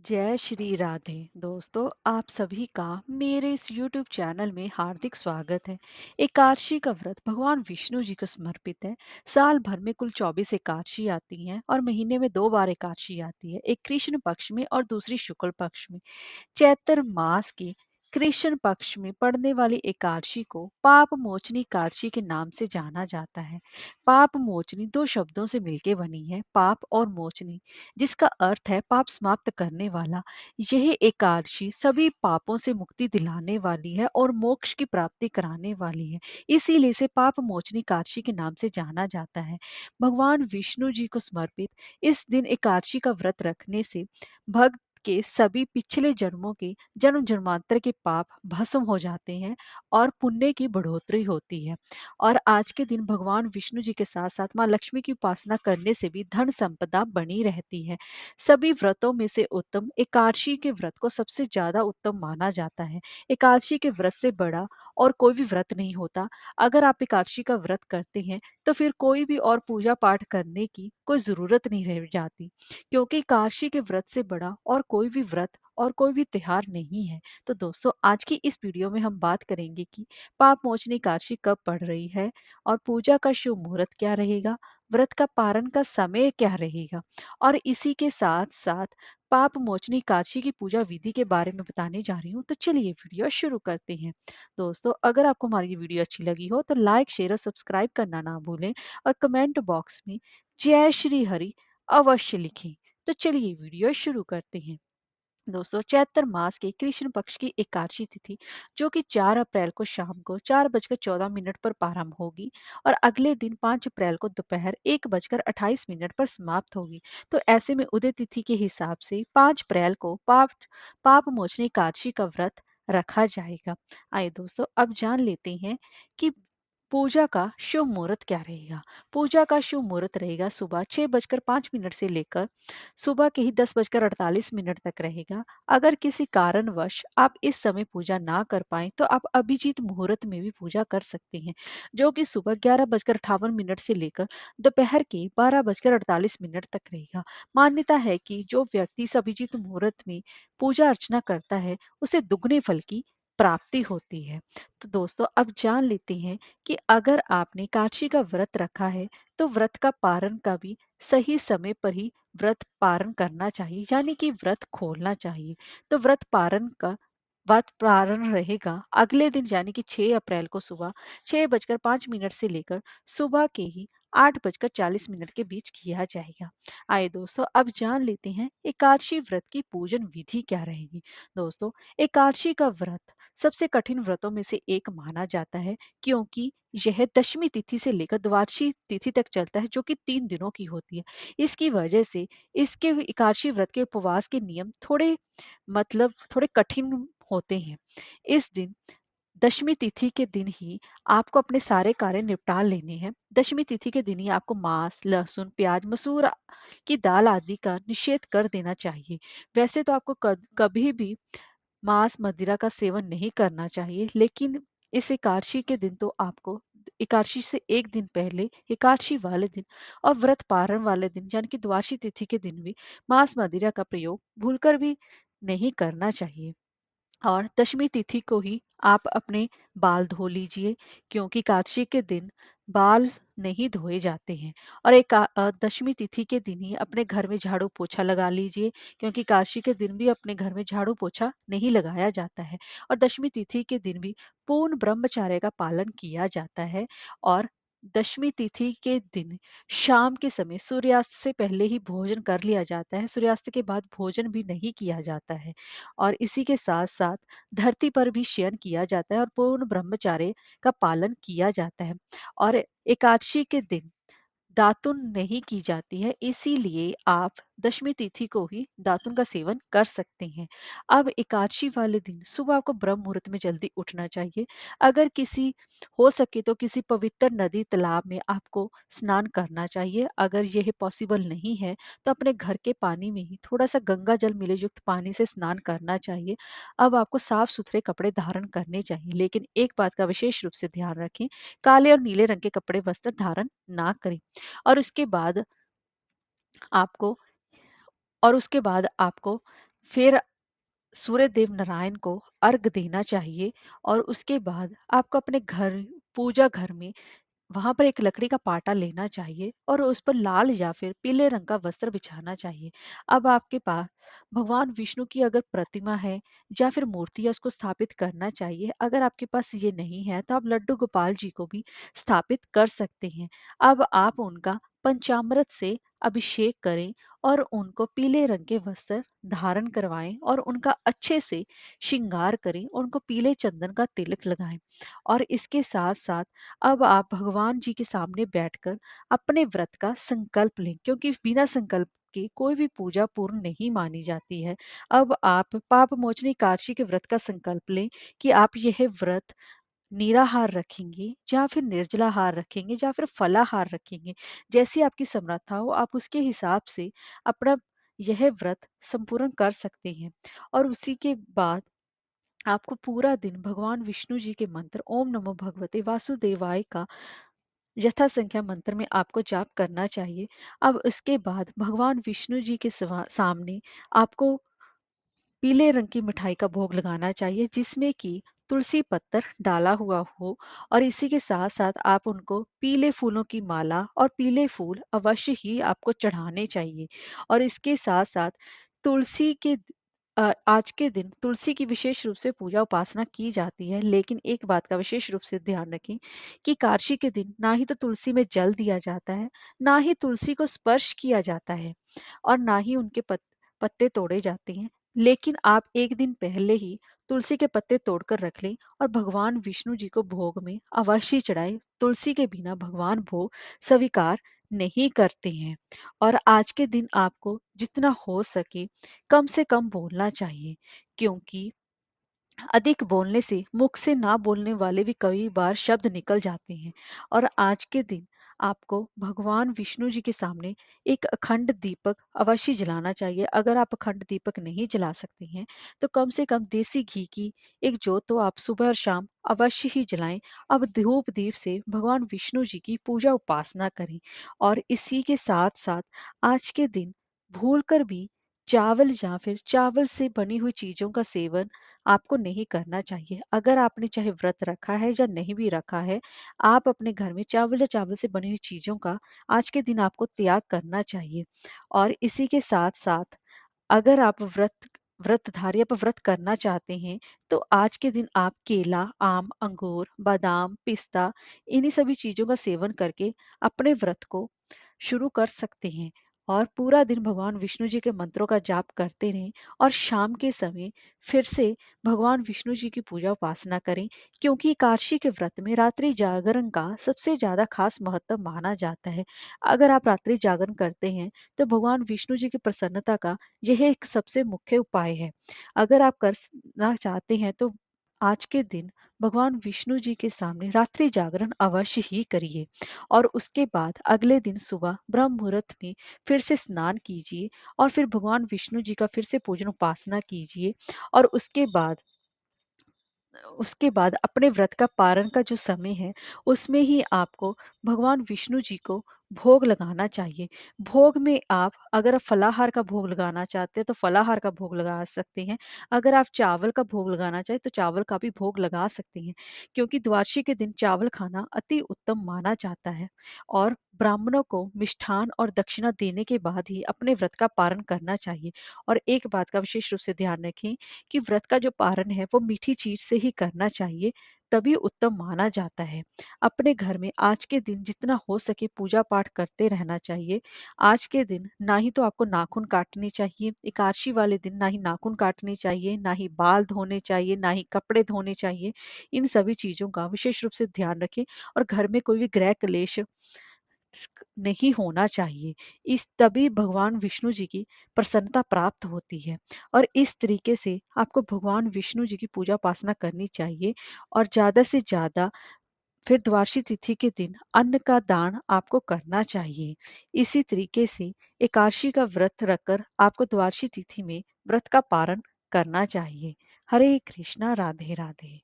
जय श्री राधे दोस्तों, आप सभी का मेरे इस YouTube चैनल में हार्दिक स्वागत है। एकादशी का व्रत भगवान विष्णु जी को समर्पित है। साल भर में कुल 24 एकादशी आती हैं और महीने में 2 बार एकादशी आती है, एक कृष्ण पक्ष में और दूसरी शुक्ल पक्ष में। चैत्र मास के कृष्ण पक्ष में पड़ने वाली एकादशी को पाप मोचनी एकादशी के नाम से जाना जाता है। पाप मोचनी दो शब्दों से मिलकर बनी है, पाप और मोचनी, जिसका अर्थ है पाप समाप्त करने वाला। यह एकादशी सभी पापों से मुक्ति दिलाने वाली है और मोक्ष की प्राप्ति कराने वाली है। इसीलिए इसे पाप मोचनी एकादशी के नाम से जाना जाता है। भगवान विष्णु जी को समर्पित इस दिन एकादशी का व्रत रखने से भक्त के सभी पिछले जन्मों के जन्म जन्मांतर के पाप भस्म हो जाते हैं और पुण्य की बढ़ोतरी होती है। और आज के दिन भगवान विष्णु जी के साथ साथ माँ लक्ष्मी की उपासना करने से भी धन संपदा बनी रहती है। सभी व्रतों में से उत्तम एकादशी के व्रत को सबसे ज्यादा उत्तम माना जाता है। एकादशी के व्रत से बड़ा और कोई भी व्रत नहीं होता। अगर आप एकादशी का व्रत करते हैं तो फिर कोई भी और पूजा पाठ करने की कोई जरूरत नहीं रह जाती, क्योंकि एकादशी के व्रत से बड़ा और कोई भी व्रत और कोई भी त्योहार नहीं है। तो दोस्तों, आज की इस वीडियो में हम बात करेंगे कि पाप मोचनी एकादशी कब पड़ रही है और पूजा का शुभ मुहूर्त क्या रहेगा, व्रत का पारण का समय क्या रहेगा, और इसी के साथ साथ पाप मोचनी एकादशी की पूजा विधि के बारे में बताने जा रही हूँ। तो चलिए वीडियो शुरू करते हैं। दोस्तों, अगर आपको हमारी ये वीडियो अच्छी लगी हो तो लाइक शेयर और सब्सक्राइब करना ना भूलें और कमेंट बॉक्स में जय श्री हरि अवश्य लिखें। तो चलिए वीडियो शुरू करते हैं। दोस्तों, चैत्र मास के कृष्ण पक्ष की एकादशी तिथि, जो कि 4 अप्रैल को शाम को 4:14 पर प्रारंभ होगी और अगले दिन 5 अप्रैल को दोपहर 1:28 पर समाप्त होगी। तो ऐसे में उदय तिथि के हिसाब से 5 अप्रैल को पाप मोचनी एकादशी का व्रत रखा जाएगा। आइए दोस्तों, अब जान लेते हैं कि पूजा का शुभ मुहूर्त क्या रहेगा। पूजा का शुभ मुहूर्त रहेगा सुबह 6:05 से लेकर सुबह के ही 10:48 तक रहेगा। अगर किसी कारणवश आप इस समय पूजा ना कर पाए तो आप अभिजीत मुहूर्त में भी पूजा कर सकते हैं, जो कि सुबह 11:58 से लेकर दोपहर के 12:48 तक रहेगा। मान्यता है कि जो व्यक्ति इस अभिजीत मुहूर्त में पूजा अर्चना करता है उसे दुगने फल की प्राप्ति होती है। तो दोस्तों, अब जान लेते हैं कि अगर आपने एकादशी का व्रत रखा है तो व्रत का पारण का भी सही समय पर ही व्रत पारण करना चाहिए, यानी कि व्रत खोलना चाहिए। तो व्रत पारण रहेगा अगले दिन, यानी कि 6 अप्रैल को सुबह 6:05 से लेकर सुबह के ही 8:40 के बीच किया जाएगा। आइए दोस्तों, अब जान लेते हैं एकादशी व्रत की पूजन विधि क्या रहेगी। दोस्तों, एकादशी का व्रत सबसे कठिन व्रतों में से एक माना जाता है, क्योंकि यह दशमी तिथि से लेकर द्वादशी तिथि तक चलता है, जो कि 3 दिनों की होती है। इसकी वजह से इसके एकादशी व्रत के उपवास के नियम थोड़े कठिन होते हैं। इस दिन दशमी तिथि के दिन ही आपको अपने सारे कार्य निपटा लेने हैं। दशमी तिथि के दिन ही आपको मांस, लहसुन, प्याज, मसूर की दाल आदि का निषेध कर देना चाहिए। वैसे तो आपको कभी भी मांस मदिरा का सेवन नहीं करना चाहिए, लेकिन इस एकादशी के दिन तो आपको एकादशी से एक दिन पहले, एकादशी वाले दिन और व्रत पारण वाले दिन, यानी कि द्वादशी तिथि के दिन भी मांस मदिरा का प्रयोग भूलकर भी नहीं करना चाहिए। और दशमी तिथि को ही आप अपने बाल धो लीजिए, क्योंकि एकादशी के दिन बाल नहीं धोए जाते हैं। और दशमी तिथि के दिन ही अपने घर में झाड़ू पोछा लगा लीजिए, क्योंकि एकादशी के दिन भी अपने घर में झाड़ू पोछा नहीं लगाया जाता है। और दशमी तिथि के दिन भी पूर्ण ब्रह्मचर्य का पालन किया जाता है। और दशमी तिथि के दिन शाम के समय सूर्यास्त से पहले ही भोजन कर लिया जाता है, सूर्यास्त के बाद भोजन भी नहीं किया जाता है। और इसी के साथ साथ धरती पर भी शयन किया जाता है और पूर्ण ब्रह्मचार्य का पालन किया जाता है। और एकादशी के दिन दातुन नहीं की जाती है, इसीलिए आप दशमी तिथि को ही दातुन का सेवन कर सकते हैं। अब एकादशी वाले दिन सुबह आपको ब्रह्म मुहूर्त में जल्दी उठना चाहिए। अगर किसी हो सके तो किसी पवित्र नदी तालाब में आपको स्नान करना चाहिए। अगर यह पॉसिबल नहीं है तो अपने घर के पानी में ही थोड़ा सा गंगा जल मिले युक्त पानी से स्नान करना चाहिए। अब आपको साफ सुथरे कपड़े धारण करने चाहिए, लेकिन एक बात का विशेष रूप से ध्यान रखें, काले और नीले रंग के कपड़े वस्त्र धारण ना करें। और उसके बाद आपको और उसके बाद आपको फिर सूर्य देव नारायण को अर्घ देना चाहिए और उसके बाद आपको अपने घर, पूजा घर में वहां पर एक लकड़ी का पाटा लेना चाहिए और उस पर लाल या फिर पीले रंग का वस्त्र बिछाना चाहिए। अब आपके पास भगवान विष्णु की अगर प्रतिमा है या फिर मूर्ति है, उसको स्थापित करना चाहिए। अगर आपके पास ये नहीं है तो आप लड्डू गोपाल जी को भी स्थापित कर सकते हैं। अब आप उनका पंचामृत से अभिषेक करें और उनको पीले रंग के वस्त्र धारण करवाएं और उनका अच्छे से श्रृंगार करें और उनको पीले चंदन का तिलक लगाएं। और इसके साथ साथ अब आप भगवान जी के सामने बैठकर अपने व्रत का संकल्प लें, क्योंकि बिना संकल्प के कोई भी पूजा पूर्ण नहीं मानी जाती है। अब आप पाप मोचनी एकादशी के व्रत का संकल्प लें कि आप यह व्रत निराहार रखेंगे या फिर निर्जलाहार रखेंगे या फिर फलाहार रखेंगे। जैसी आपकी समर्था हो आप उसके हिसाब से अपना यह व्रत संपूर्ण कर सकते हैं। और उसी के बाद आपको पूरा दिन भगवान विष्णु जी के मंत्र ओम नमो भगवते वासुदेवाय का यथा संख्या मंत्र में आपको जाप करना चाहिए। अब उसके बाद भगवान विष्णु जी के सामने आपको पीले रंग की मिठाई का भोग लगाना चाहिए जिसमें कि तुलसी पत्तर डाला हुआ हो। और इसी के साथ साथ आप उनको पीले फूलों की माला और पीले फूल अवश्य ही आपको चढ़ाने चाहिए। और इसके साथ साथ तुलसी के आज के दिन तुलसी की विशेष रूप से पूजा उपासना की जाती है, लेकिन एक बात का विशेष रूप से ध्यान रखें कि एकादशी के दिन ना ही तो तुलसी में जल दिया जाता है, ना ही तुलसी को स्पर्श किया जाता है और ना ही उनके पत्ते तोड़े जाते हैं। लेकिन आप एक दिन पहले ही तुलसी के पत्ते तोड़कर रख लें और भगवान विष्णु जी को भोग में अवश्य चढ़ाएं। तुलसी के बिना भगवान भोग स्वीकार नहीं करते हैं। और आज के दिन आपको जितना हो सके कम से कम बोलना चाहिए, क्योंकि अधिक बोलने से मुख से ना बोलने वाले भी कई बार शब्द निकल जाते हैं। और आज के दिन आपको भगवान विष्णु जी के सामने एक अखंड दीपक अवश्य जलाना चाहिए। अगर आप अखंड दीपक नहीं जला सकते हैं तो कम से कम देसी घी की एक जोत तो आप सुबह और शाम अवश्य ही जलाएं। अब धूप दीप से भगवान विष्णु जी की पूजा उपासना करें। और इसी के साथ साथ आज के दिन भूल कर भी चावल या फिर चावल से बनी हुई चीजों का सेवन आपको नहीं करना चाहिए। अगर आपने चाहे व्रत रखा है या नहीं भी रखा है, आप अपने घर में चावल या चावल से बनी हुई चीज़ों का आज के दिन आपको त्याग करना चाहिए। और इसी के साथ-साथ अगर आप व्रतधारी आप व्रत करना चाहते हैं, तो आज के दिन आप केला, आम, अंगूर, बादाम, पिस्ता इन्हीं सभी चीज़ों का सेवन करके अपने व्रत को शुरू कर सकते हैं। और पूरा दिन भगवान विष्णु जी के मंत्रों का जाप करते रहें और शाम के समय फिर से भगवान विष्णु जी की पूजा उपासना करें, क्योंकि एकादशी के व्रत में रात्रि जागरण का सबसे ज्यादा खास महत्व माना जाता है। अगर आप रात्रि जागरण करते हैं तो भगवान विष्णु जी की प्रसन्नता का यह एक सबसे मुख्य उपाय है। अगर आप करना चाहते हैं तो आज के दिन भगवान विष्णु जी के सामने रात्रि जागरण अवश्य ही करिए। और उसके बाद अगले दिन सुबह ब्रह्म मुहूर्त में फिर से स्नान कीजिए और फिर भगवान विष्णु जी का फिर से पूजन उपासना कीजिए। और उसके बाद अपने व्रत का पारण का जो समय है उसमें ही आपको भगवान विष्णु जी को भोग लगाना चाहिए। भोग में आप अगर आप फलाहार का भोग लगाना चाहते हैं तो फलाहार का भोग लगा सकते हैं। अगर आप चावल का भोग लगाना चाहें तो चावल का भी भोग लगा सकते हैं, क्योंकि द्वादशी के दिन चावल खाना अति उत्तम माना जाता है। और ब्राह्मणों को मिष्ठान और दक्षिणा देने के बाद ही अपने व्रत का पारण करना चाहिए। और एक बात का विशेष रूप से ध्यान रखें कि व्रत का जो पारण है वो मीठी चीज से ही करना चाहिए, तभी उत्तम माना जाता है। अपने घर में आज के दिन जितना हो सके पूजा पाठ करते रहना चाहिए। आज के दिन ना ही तो आपको नाखून काटने चाहिए, एकादशी वाले दिन ना ही नाखून काटने चाहिए, ना ही बाल धोने चाहिए, ना ही कपड़े धोने चाहिए। इन सभी चीजों का विशेष रूप से ध्यान रखें और घर में कोई भी गृह क्लेश नहीं होना चाहिए। इस तभी भगवान विष्णु जी की प्रसन्नता प्राप्त होती है। और इस तरीके से आपको भगवान विष्णु जी की पूजा उपासना करनी चाहिए। और ज्यादा से ज्यादा फिर द्वादशी तिथि के दिन अन्न का दान आपको करना चाहिए। इसी तरीके से एकादशी का व्रत रखकर आपको द्वादशी तिथि में व्रत का पारण करना चाहिए। हरे कृष्णा, राधे राधे।